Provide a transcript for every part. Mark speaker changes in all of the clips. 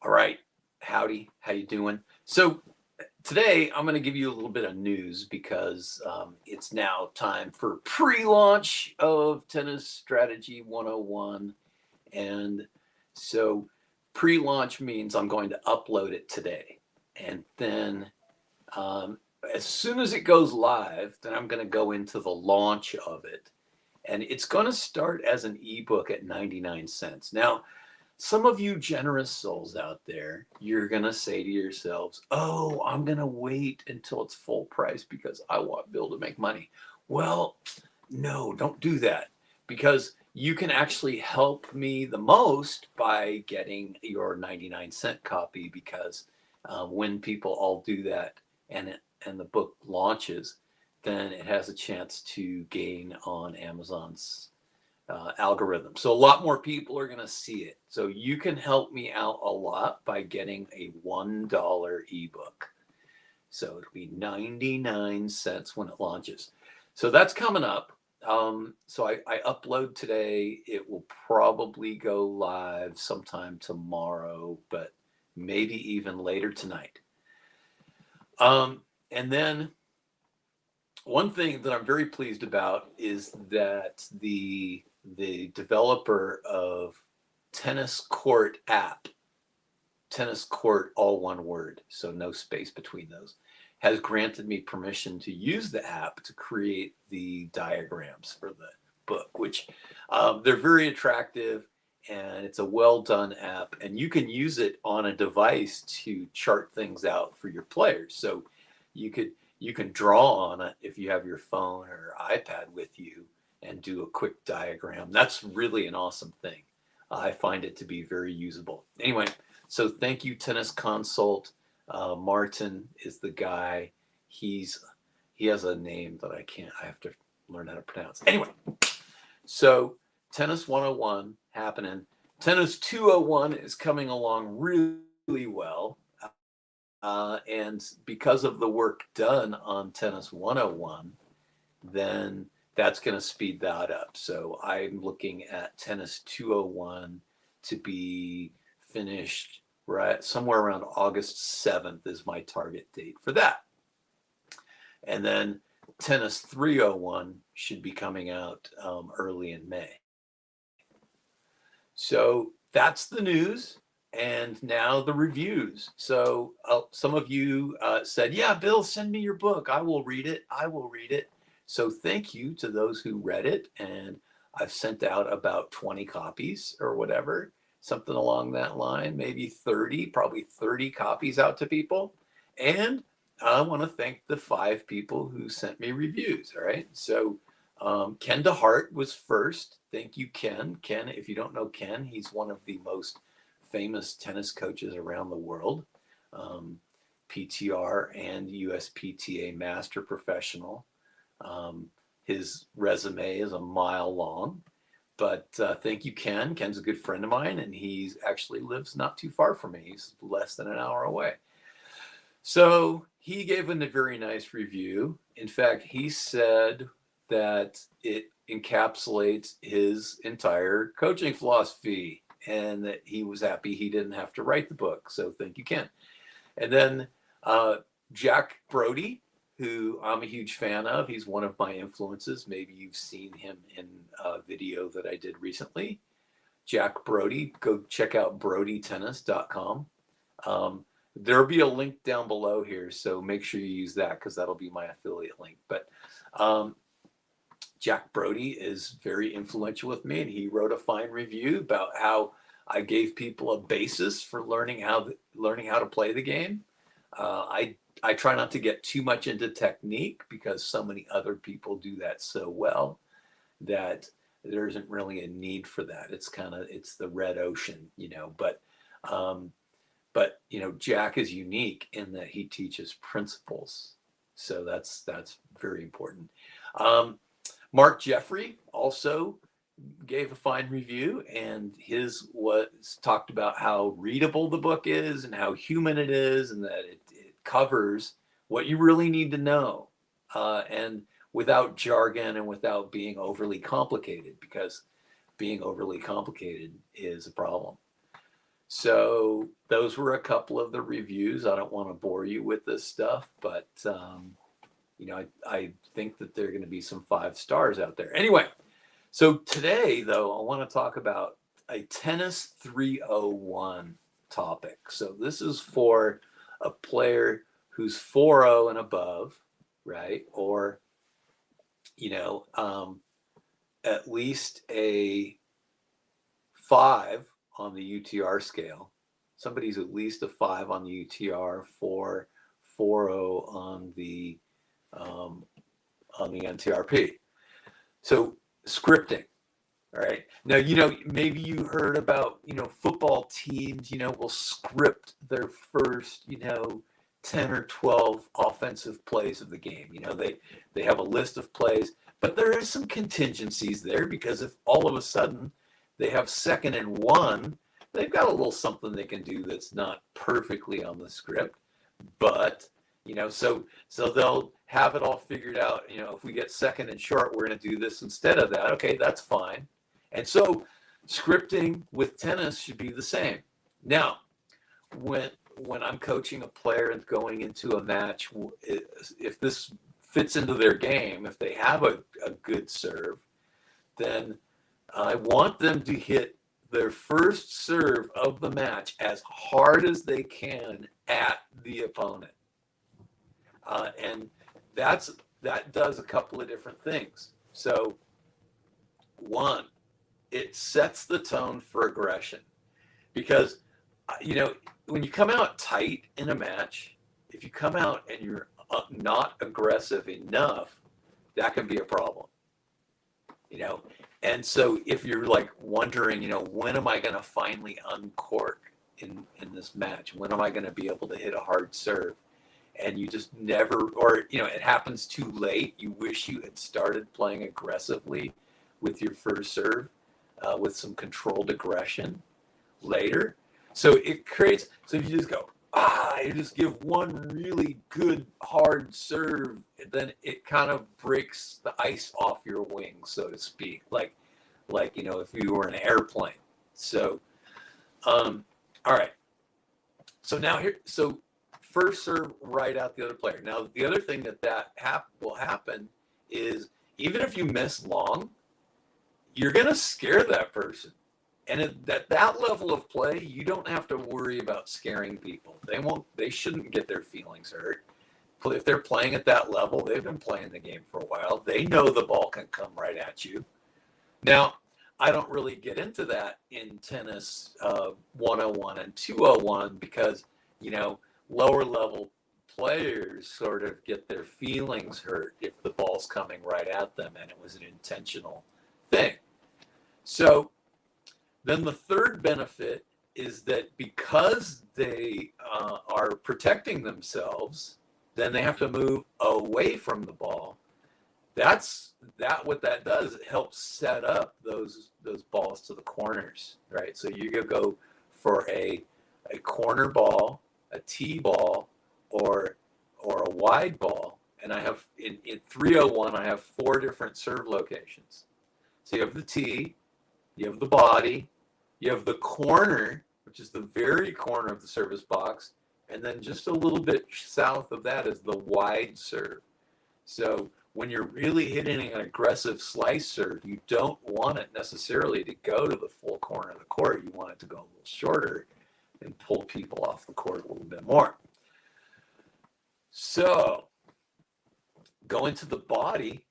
Speaker 1: All right, howdy, how you doing? So today I'm going to give you a little bit of news because it's now time for pre-launch of Tennis Strategy 101, and so pre-launch means I'm going to upload it today, and then um, as soon as it goes live, then I'm going to go into the launch of it, and it's going to start as an ebook at 99 cents. Now, some of you generous souls out there, you're going to say to yourselves, oh, I'm going to wait until it's full price because I want Bill to make money. Well, no, don't do that because you can actually help me the most by getting your 99-cent copy because when people all do that and the book launches, then it has a chance to gain on Amazon's algorithm. So a lot more people are going to see it. So you can help me out a lot by getting a $1 ebook. So it'll be 99 cents when it launches. So that's coming up. So I upload today. It will probably go live sometime tomorrow, but maybe even later tonight. And then one thing that I'm very pleased about is that the developer of Tennis Court app, Tennis Court, all one word, so no space between those, has granted me permission to use the app to create the diagrams for the book, which they're very attractive and it's a well done app. And you can use it on a device to chart things out for your players. So you could you can draw on it if you have your phone or iPad with you and do a quick diagram. That's really an awesome thing. I find it to be very usable. Anyway, so thank you, Tennis Consult. Martin is the guy. He has a name that I can't. I have to learn how to pronounce. Anyway, so Tennis 101 happening. Tennis 201 is coming along really well. And because of the work done on Tennis 101, then that's going to speed that up. So I'm looking at Tennis 201 to be finished right somewhere around August 7th is my target date for that. And then Tennis 301 should be coming out early in May. So that's the news. And now the reviews. So some of you said, yeah, Bill, send me your book. I will read it. I will read it. So thank you to those who read it. And I've sent out about 20 copies or whatever, something along that line, maybe 30, probably 30 copies out to people. And I want to thank the 5 people who sent me reviews. All right. So Ken DeHart was first. Thank you, Ken. Ken, if you don't know Ken, he's one of the most famous tennis coaches around the world, PTR and USPTA master professional. His resume is a mile long, but thank you, Ken. Ken's a good friend of mine, and he actually lives not too far from me. He's less than an hour away. So he gave a very nice review. In fact, he said that it encapsulates his entire coaching philosophy and that he was happy he didn't have to write the book. So thank you, Ken. And then Jack Brody, who I'm a huge fan of. He's one of my influences. Maybe you've seen him in a video that I did recently. Jack Brody, go check out brodytennis.com. There'll be a link down below here, so make sure you use that because that'll be my affiliate link. But Jack Brody is very influential with me, and he wrote a fine review about how I gave people a basis for learning how to play the game. I try not to get too much into technique because so many other people do that so well that there isn't really a need for that. It's the red ocean, you know. But you know, Jack is unique in that he teaches principles, so that's very important. Mark Jeffrey also gave a fine review, and his was talked about how readable the book is and how human it is, and that it covers what you really need to know, and without jargon and without being overly complicated, because being overly complicated is a problem. So those were a couple of the reviews. I don't want to bore you with this stuff, but I think that there are going to be some 5 stars out there. Anyway, so today though, I want to talk about a tennis 301 topic. So this is for a player who's 4-0 and above, right? Or at least a 5 on the UTR scale. Somebody's at least a 5 on the UTR, 4.0 on the NTRP. So scripting. All right. Now, maybe you heard about, football teams, will script their first, 10 or 12 offensive plays of the game. They have a list of plays, but there is some contingencies there, because if all of a sudden they have 2nd and 1, they've got a little something they can do that's not perfectly on the script, but so they'll have it all figured out. If we get 2nd and short, we're going to do this instead of that. Okay, that's fine. And so scripting with tennis should be the same. Now, when I'm coaching a player and going into a match, if this fits into their game, if they have a good serve, then I want them to hit their first serve of the match as hard as they can at the opponent. And that does a couple of different things. So, one, it sets the tone for aggression, because when you come out tight in a match, if you come out and you're not aggressive enough, that can be a problem. And so if you're like wondering, when am I going to finally uncork in this match? When am I going to be able to hit a hard serve? And you just never, or it happens too late. You wish you had started playing aggressively with your first serve, with some controlled aggression later. So it creates, so if you just go, you just give one really good hard serve, then it kind of breaks the ice off your wings, so to speak, like if you were an airplane. So all right, so now so first serve right out the other player. Now the other thing that will happen is, even if you miss long, you're going to scare that person. And at that level of play, you don't have to worry about scaring people. They shouldn't get their feelings hurt. If they're playing at that level, they've been playing the game for a while. They know the ball can come right at you. Now, I don't really get into that in tennis 101 and 201, because, lower level players sort of get their feelings hurt if the ball's coming right at them and it was an intentional thing. So then the third benefit is that because they are protecting themselves, then they have to move away from the ball. What that does, it helps set up those balls to the corners, right? So you could go for a corner ball, a tee ball, or a wide ball. And I have in 301, I have 4 different serve locations. So you have the tee, you have the body, you have the corner, which is the very corner of the service box, and then just a little bit south of that is the wide serve. So when you're really hitting an aggressive slice serve, you don't want it necessarily to go to the full corner of the court. You want it to go a little shorter and pull people off the court a little bit more. So going to the body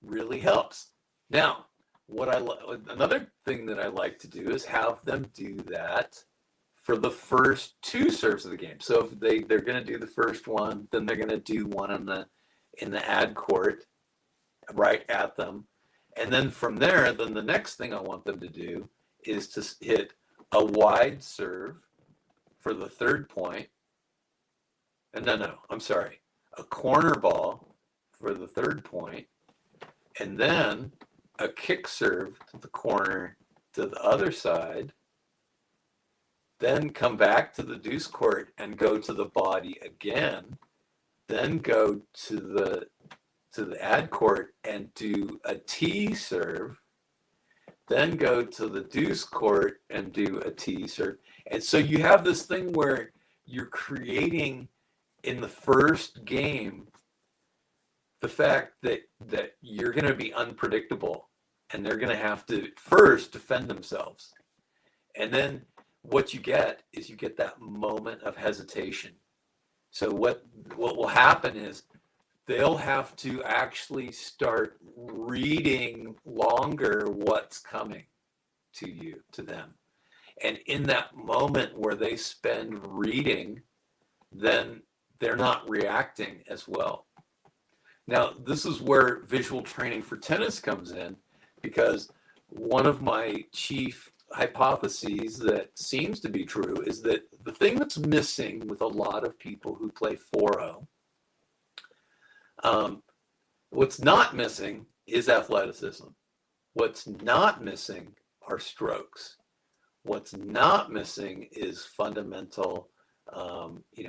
Speaker 1: really helps. Now, another thing that I like to do is have them do that for the first 2 serves of the game. So if they're going to do the first one, then they're going to do one in the ad court right at them. And then from there, then the next thing I want them to do is to hit a wide serve for the 3rd point. And a corner ball for the 3rd point. And then a kick serve to the corner to the other side. Then come back to the deuce court and go to the body again. Then go to the ad court and do a tee serve. then go to the deuce court and do a T serve. And so you have this thing where you're creating in the first game the fact that you're going to be unpredictable and they're going to have to first defend themselves. And then what you get is you get that moment of hesitation. So what will happen is they'll have to actually start reading longer what's coming to them. And in that moment where they spend reading, then they're not reacting as well. Now, this is where visual training for tennis comes in, because one of my chief hypotheses that seems to be true is that the thing that's missing with a lot of people who play 4-0, what's not missing is athleticism. What's not missing are strokes. What's not missing is fundamental,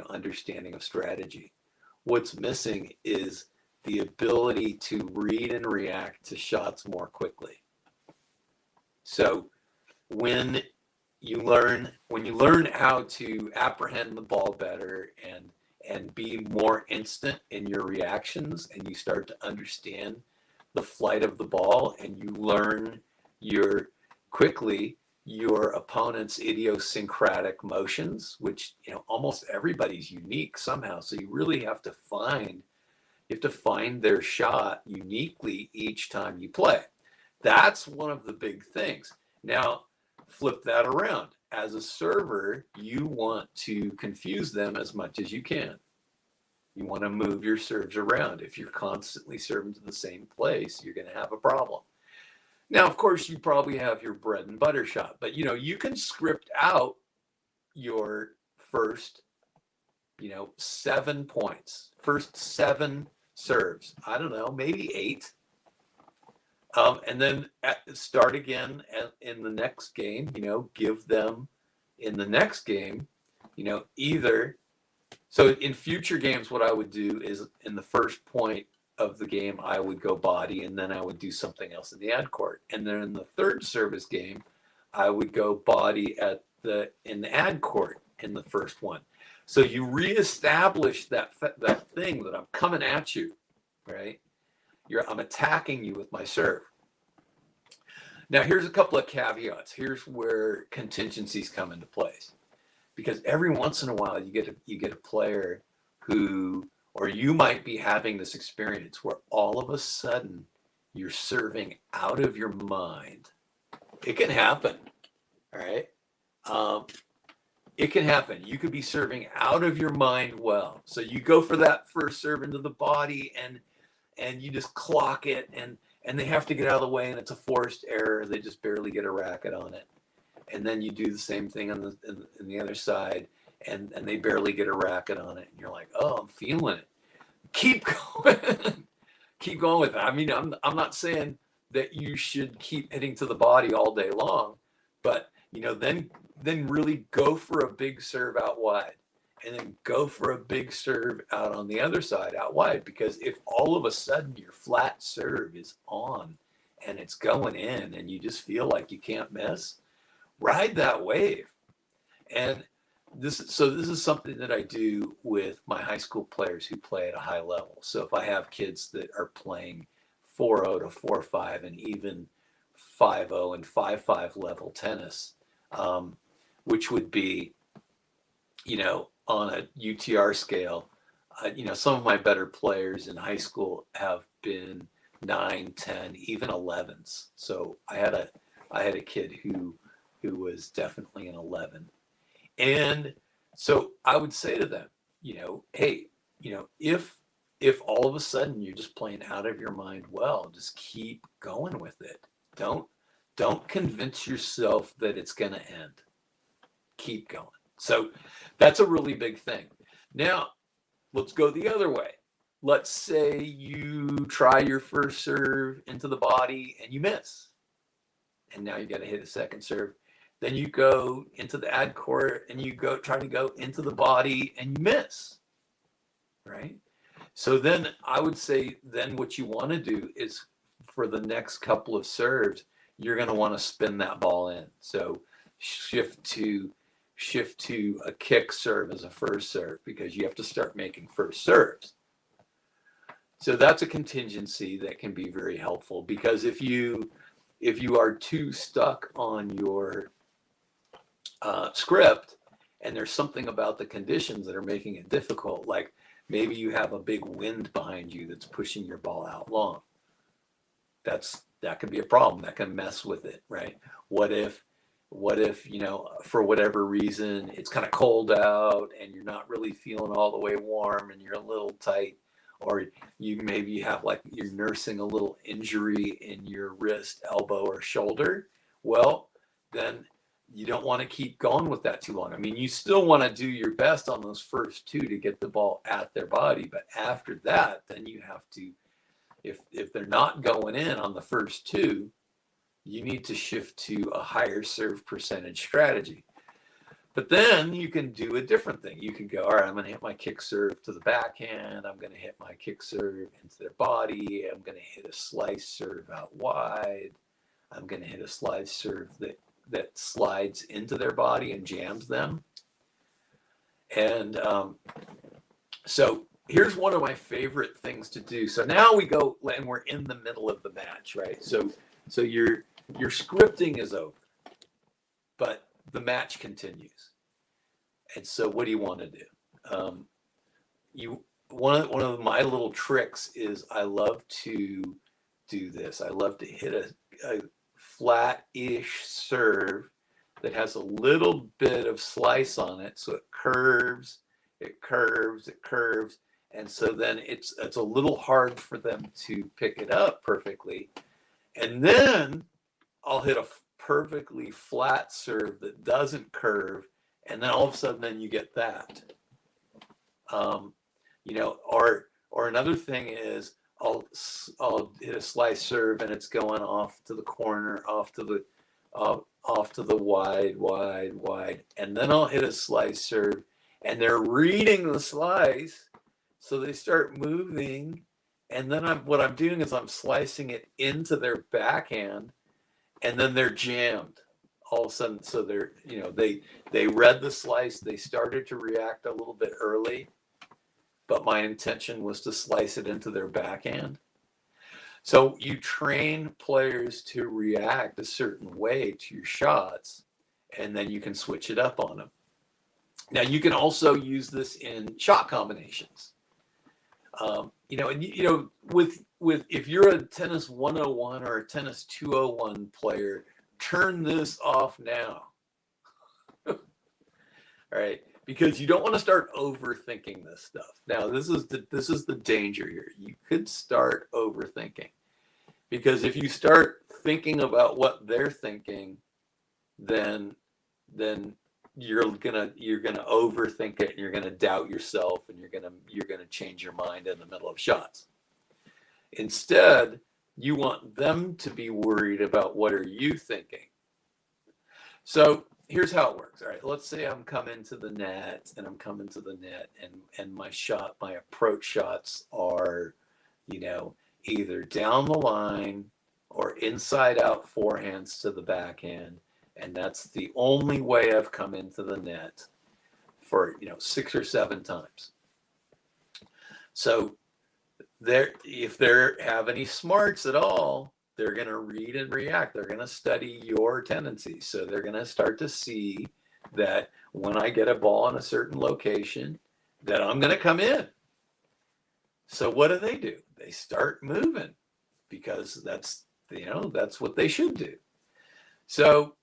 Speaker 1: understanding of strategy. What's missing is the ability to read and react to shots more quickly. So when you learn how to apprehend the ball better and be more instant in your reactions, and you start to understand the flight of the ball, and you learn quickly your opponent's idiosyncratic motions, which almost everybody's unique somehow. So you really have to find their shot uniquely each time you play. That's one of the big things. Now, flip that around. As a server, you want to confuse them as much as you can. You want to move your serves around. If you're constantly serving to the same place, you're going to have a problem. Now, of course, you probably have your bread and butter shot, but you can script out your first 7 points, first 7 serves. I don't know, maybe 8. And then start again in the next game, give them in the next game, either. So in future games, what I would do is in the first point of the game, I would go body, and then I would do something else in the ad court. And then in the third service game, I would go body in the ad court in the first one. So you reestablish that thing that I'm coming at you, right? I'm attacking you with my serve. Now, here's a couple of caveats. Here's where contingencies come into place, because every once in a while you get a player who, or you might be having this experience where all of a sudden you're serving out of your mind. It can happen, all right? It can happen. You could be serving out of your mind well. So you go for that first serve into the body, and you just clock it, and they have to get out of the way, and it's a forced error. They just barely get a racket on it. And then you do the same thing on the other side, and they barely get a racket on it. And you're like, oh, I'm feeling it. Keep going. Keep going with it. I mean, I'm not saying that you should keep hitting to the body all day long, but then really go for a big serve out wide, and then go for a big serve out on the other side out wide. Because if all of a sudden your flat serve is on and it's going in, and you just feel like you can't miss, ride that wave. And this is something that I do with my high school players who play at a high level. So if I have kids that are playing 4-0 to 4-5 and even 5-0 and 5-5 level tennis, which would be, on a UTR scale, some of my better players in high school have been 9, 10, even 11s. So I had a kid who was definitely an 11. And so I would say to them, hey, if all of a sudden you're just playing out of your mind well, just keep going with it. Don't convince yourself that it's going to end. Keep going. So that's a really big thing. Now, let's go the other way. Let's say you try your first serve into the body and you miss. And now you got to hit a second serve. Then you go into the ad court and you try to go into the body and you miss. Right? So then I would say then what you want to do is for the next couple of serves, you're going to want to spin that ball in. So shift to a kick serve as a first serve, because you have to start making first serves. So that's a contingency that can be very helpful, because if you are too stuck on your script, and there's something about the conditions that are making it difficult, like maybe you have a big wind behind you that's pushing your ball out long, that could be a problem. That can mess with it, right? What if for whatever reason it's kind of cold out and you're not really feeling all the way warm and you're a little tight, or you maybe have, like, you're nursing a little injury in your wrist, elbow, or shoulder? Well, then you don't want to keep going with that too long. I mean, you still want to do your best on those first two to get the ball at their body, but after that, then you have to, if they're not going in on the first two, you need to shift to a higher serve percentage strategy. But then you can do a different thing. You can go, all right, I'm going to hit my kick serve to the backhand. I'm going to hit my kick serve into their body. I'm going to hit a slice serve out wide. I'm going to hit a slice serve that slides into their body and jams them. And so here's one of my favorite things to do. So now we go, and we're in the middle of the match, right? So your scripting is over, but the match continues. And so what do you want to do? One of my little tricks is I love to do this. I love to hit a flat-ish serve that has a little bit of slice on it, so it curves, and so then it's a little hard for them to pick it up perfectly. And then I'll hit a perfectly flat serve that doesn't curve, and then all of a sudden, then you get that. Or another thing is I'll hit a slice serve and it's going off to the corner, off to the wide, and then I'll hit a slice serve, and they're reading the slice, so they start moving, and then what I'm doing is I'm slicing it into their backhand, and then they're jammed all of a sudden. So they're, they read the slice, they started to react a little bit early, but my intention was to slice it into their backhand. So you train players to react a certain way to your shots, and then you can switch it up on them. Now you can also use this in shot combinations. With if you're a tennis 101 or a tennis 201 player, turn this off now. All right, because you don't want to start overthinking this stuff. Now, this is the danger here. You could start overthinking, because if you start thinking about what they're thinking, then you're gonna overthink it, and you're gonna doubt yourself, and you're gonna change your mind in the middle of shots. Instead, you want them to be worried about what are you thinking. So here's how it works. All right, let's say I'm coming to the net, and my approach shots are, either down the line or inside out forehands to the backhand. And that's the only way I've come into the net for 6 or 7 times. So if they have any smarts at all, they're going to read and react. They're going to study your tendencies. So they're going to start to see that when I get a ball in a certain location, that I'm going to come in. So what do? They start moving, because that's what they should do. So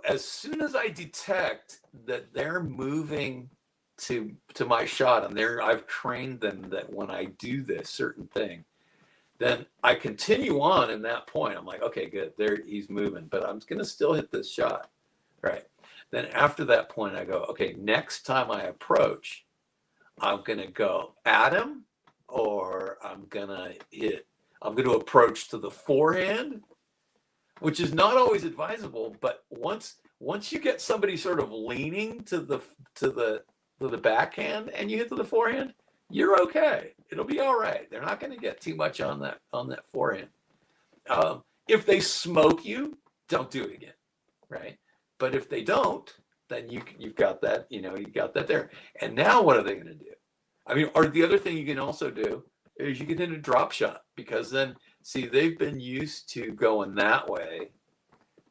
Speaker 1: as soon as I detect that they're moving to my shot, and I've trained them that when I do this certain thing, then I continue on in that point. I'm like, okay, good, he's moving, but I'm going to still hit this shot, right? Then after that point, I go, okay, next time I approach, I'm going to go at him, or I'm going to approach to the forehand, which is not always advisable. But once you get somebody sort of leaning to the backhand and you hit to the forehand, you're okay. It'll be all right. They're not going to get too much on that forehand. If they smoke you, don't do it again, right? But if they don't, then you've got that, you got that there. And now what are they going to do? I mean, or the other thing you can also do is you can hit a drop shot, because then, see, they've been used to going that way.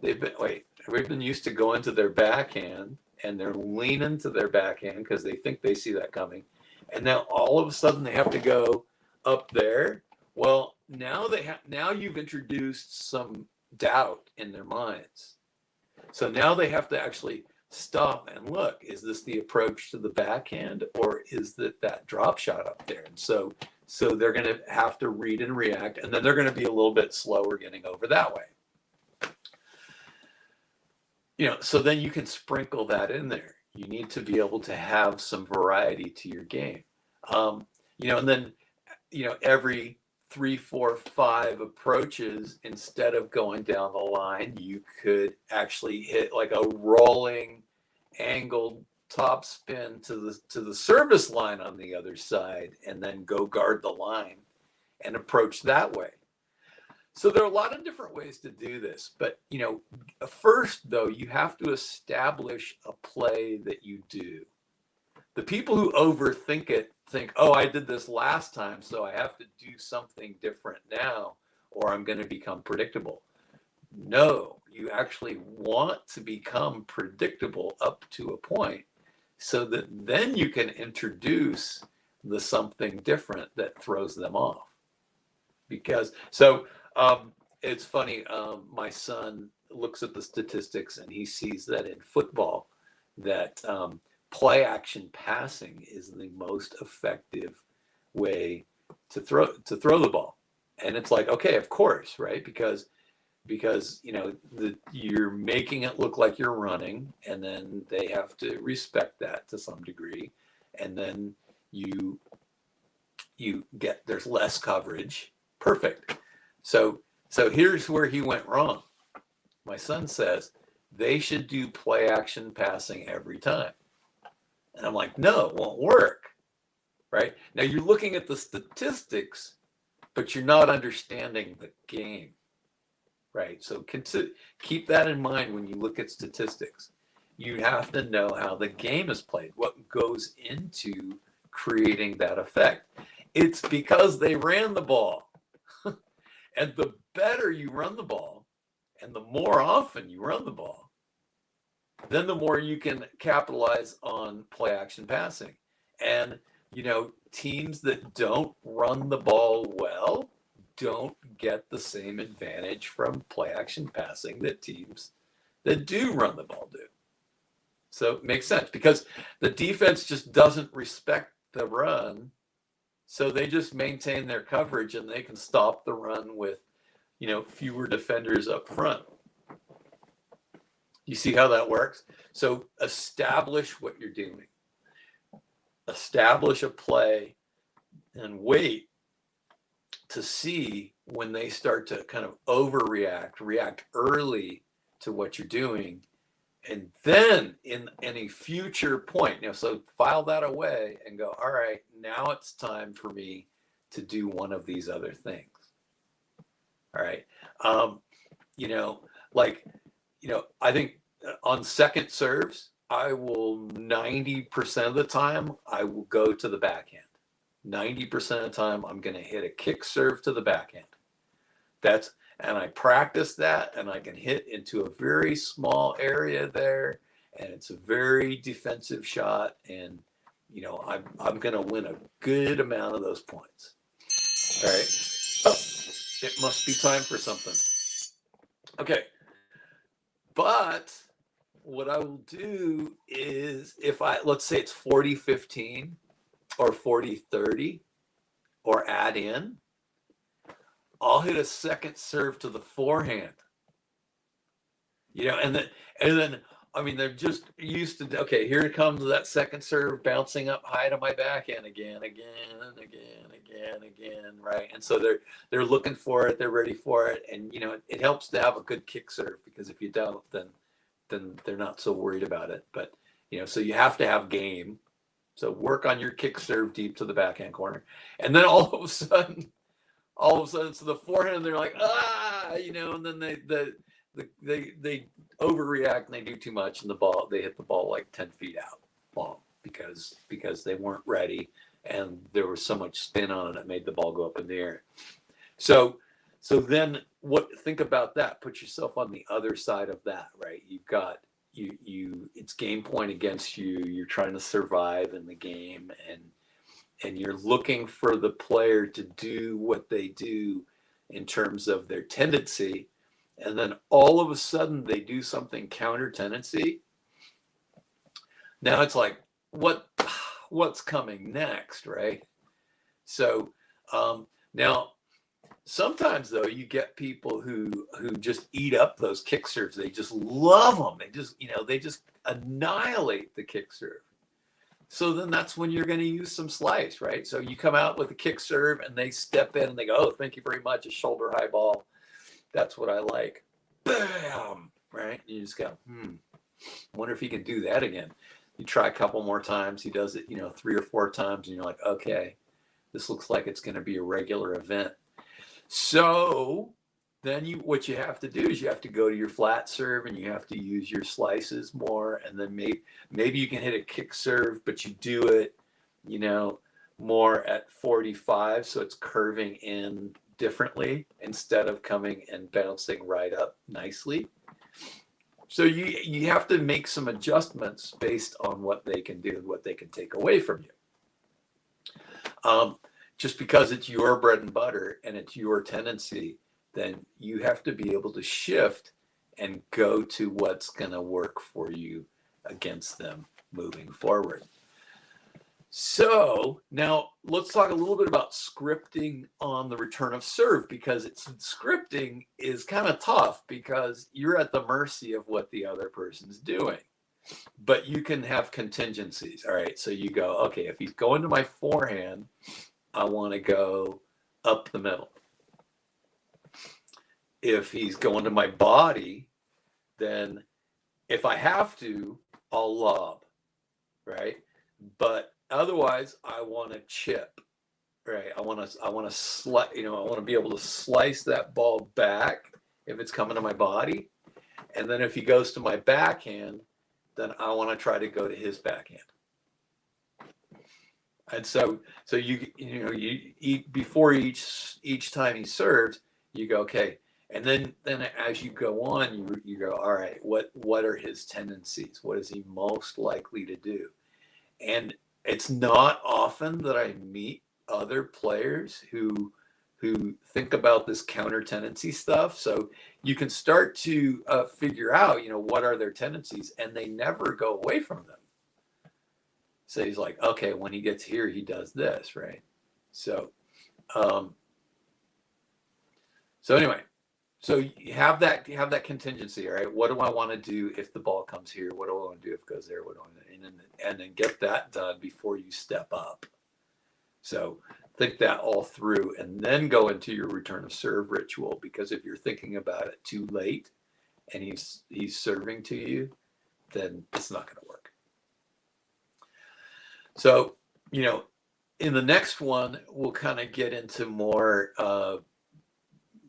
Speaker 1: They've been used to going to their backhand, and they're leaning to their backhand because they think they see that coming. And now all of a sudden they have to go up there. Well, now you've introduced some doubt in their minds. So now they have to actually stop and look, is this the approach to the backhand, or is that drop shot up there? And so they're going to have to read and react, and then they're going to be a little bit slower getting over that way. So then you can sprinkle that in there. You need to be able to have some variety to your game. And then, every 3, 4, 5 approaches, instead of going down the line, you could actually hit like a rolling angled top spin to the service line on the other side, and then go guard the line and approach that way. So there are a lot of different ways to do this, but first though, you have to establish a play that you do. The people who overthink it think, oh, I did this last time, so I have to do something different now, or I'm going to become predictable. No, you actually want to become predictable up to a point, so that then you can introduce the something different that throws them off. Because it's funny, my son looks at the statistics and he sees that in football that play action passing is the most effective way to throw the ball. And it's like, okay, of course, right? Because you're making it look like you're running, and then they have to respect that to some degree, and then there's less coverage. Perfect. So here's where he went wrong. My son says they should do play action passing every time. And I'm like, no, it won't work. Right? Now you're looking at the statistics, but you're not understanding the game. Right? So keep that in mind when you look at statistics. You have to know how the game is played, what goes into creating that effect. It's because they ran the ball. And the better you run the ball, and the more often you run the ball, then the more you can capitalize on play action passing. And, teams that don't run the ball well don't get the same advantage from play action passing that teams that do run the ball do. So it makes sense, because the defense just doesn't respect the run. So they just maintain their coverage, and they can stop the run with, fewer defenders up front. You see how that works? So establish what you're doing. Establish a play and wait to see when they start to kind of react early to what you're doing. And then in any future point, so file that away and go, all right, now it's time for me to do one of these other things. All right. I think on second serves, I will 90% of the time, I will go to the backhand. 90% of the time, I'm going to hit a kick serve to the backhand. And I practice that, and I can hit into a very small area there, and it's a very defensive shot, and I'm going to win a good amount of those points. All right. Oh, it must be time for something. Okay. But what I will do is, let's say it's 40-15 or 40-30 or add in, I'll hit a second serve to the forehand. And then they're just used to, okay, here comes that second serve bouncing up high to my backhand again, right? And so they're looking for it, they're ready for it, and it helps to have a good kick serve, because if you don't, then they're not so worried about it. But so you have to have game. So work on your kick serve deep to the backhand corner, and then all of a sudden, so the forehand, they're like, and then they overreact and they do too much, and they hit the ball like 10 feet out long because they weren't ready, and there was so much spin on it that made the ball go up in the air. So then think about that. Put yourself on the other side of that, right? You've got it's game point against you. You're trying to survive in the game, and you're looking for the player to do what they do in terms of their tendency, and then all of a sudden they do something counter tendency. Now it's like, what's coming next, right? So now sometimes though you get people who just eat up those kick serves. They just love them. They just annihilate the kick serve. So then that's when you're going to use some slice, right? So you come out with a kick serve and they step in and they go, oh, thank you very much, a shoulder high ball. That's what I like. Bam, right? And you just go, wonder if he can do that again. You try a couple more times. He does it, 3 or 4 times, and you're like, okay, this looks like it's going to be a regular event. So then what you have to do is you have to go to your flat serve and you have to use your slices more. And then maybe you can hit a kick serve, but you do it, more at 45. So it's curving in differently instead of coming and bouncing right up nicely. So you have to make some adjustments based on what they can do and what they can take away from you. Just because it's your bread and butter and it's your tendency, then you have to be able to shift and go to what's going to work for you against them moving forward. So now let's talk a little bit about scripting on the return of serve, because scripting is kind of tough because you're at the mercy of what the other person's doing. But you can have contingencies. All right, so you go, okay, if he's going to my forehand, I want to go up the middle. If he's going to my body, then if I have to, I'll lob, right? But otherwise, I want to chip, right? I want to be able to slice that ball back if it's coming to my body, and then if he goes to my backhand, then I want to try to go to his backhand. And so you before each time he serves, you go, okay. And then as you go on, you go, all right, what are his tendencies? What is he most likely to do? And it's not often that I meet other players who think about this counter tendency stuff. So you can start to figure out, what are their tendencies, and they never go away from them. So he's like, okay, when he gets here, he does this, right? So anyway. So you have that contingency, all right? What do I want to do if the ball comes here? What do I want to do if it goes there? What do I want to do? And then get that done before you step up. So think that all through, and then go into your return of serve ritual, because if you're thinking about it too late and he's serving to you, then it's not going to work. So, in the next one, we'll kind of get into more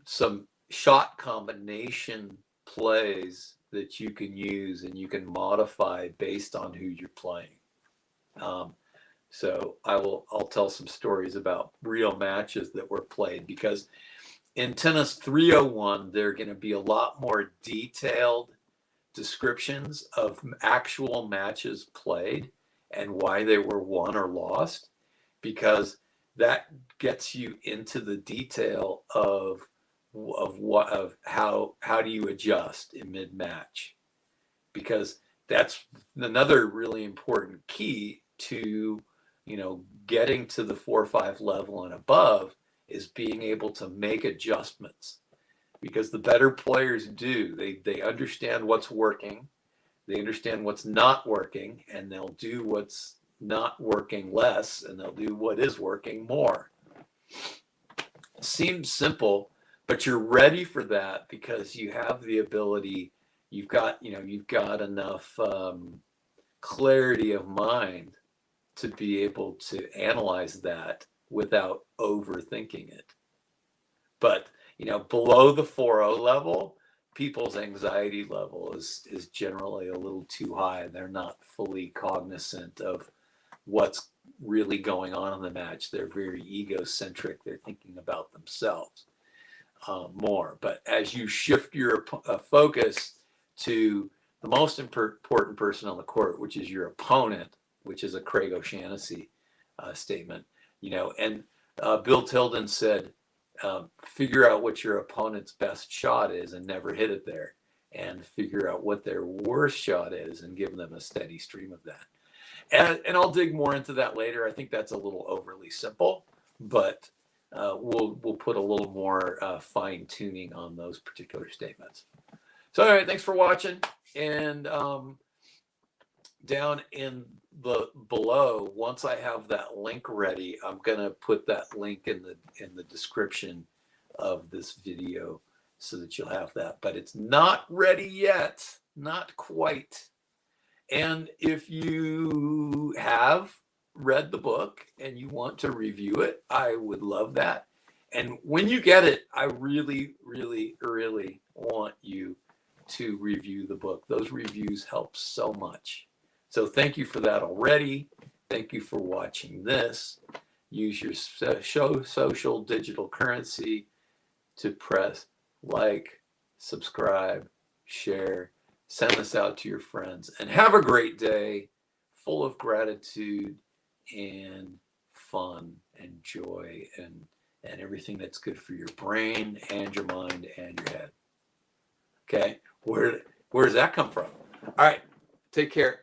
Speaker 1: some shot combination plays that you can use and you can modify based on who you're playing. So I'll tell some stories about real matches that were played, because in Tennis 301, there are going to be a lot more detailed descriptions of actual matches played and why they were won or lost, because that gets you into the detail of how do you adjust in mid-match, because that's another really important key to getting to the 4-5 level and above, is being able to make adjustments, because the better players they understand what's working, they understand what's not working, and they'll do what's not working less, and they'll do what is working more. It seems simple, but you're ready for that because you have the ability, you've got enough clarity of mind to be able to analyze that without overthinking it. But Below the 4.0 level, people's anxiety level is generally a little too high. They're not fully cognizant of what's really going on in the match. They're very egocentric. They're thinking about themselves more. But as you shift your focus to the most important person on the court, which is your opponent, which is a Craig O'Shaughnessy statement, and Bill Tilden said, figure out what your opponent's best shot is and never hit it there, and figure out what their worst shot is and give them a steady stream of that. And I'll dig more into that later. I think that's a little overly simple, but we'll put a little more fine tuning on those particular statements. So, all right, thanks for watching. And down in the below, once I have that link ready, I'm gonna put that link in the description of this video so that you'll have that. But it's not ready yet, not quite. And if you have read the book and you want to review it, I would love that. And when you get it, I really, really, really want you to review the book. Those reviews help so much. So thank you for that already. Thank you for watching this. Use your social digital currency to press like, subscribe, share, send this out to your friends, and have a great day full of gratitude and fun and joy and everything that's good for your brain and your mind and your head. Okay, where does that come from? All right, take care.